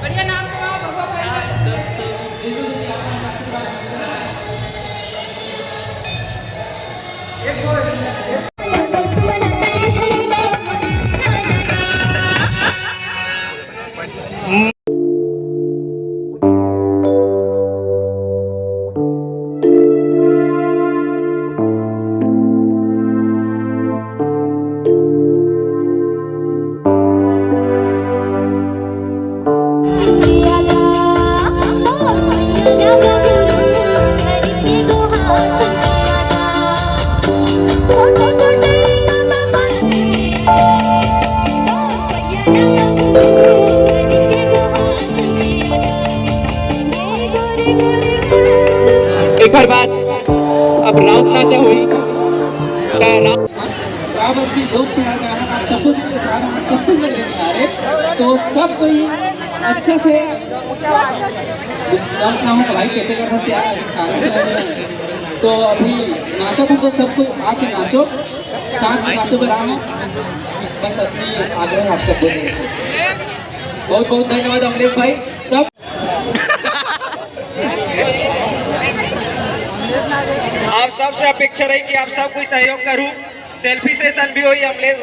बढ़िया नाम कमाओ भगवा भाई। एक बार बाद अब राउत नाचा हुई रावत की लोक प्यार गाना आप सबको इंतजार हम छत्तीसगढ़ लेके आ रहे, तो सब कोई अच्छे से भाई कैसे करता से खाना से। तो अभी नाचा था तो सब कोई आके नाचो, साथ में नाचो बराम। बस अपनी आग्रह आप सबको बहुत बहुत धन्यवाद अमलेश भाई। सब आप सबसे अपेक्षा रही कि आप सब कोई सहयोग करूं। सेल्फी सेशन भी हुई अमलेश।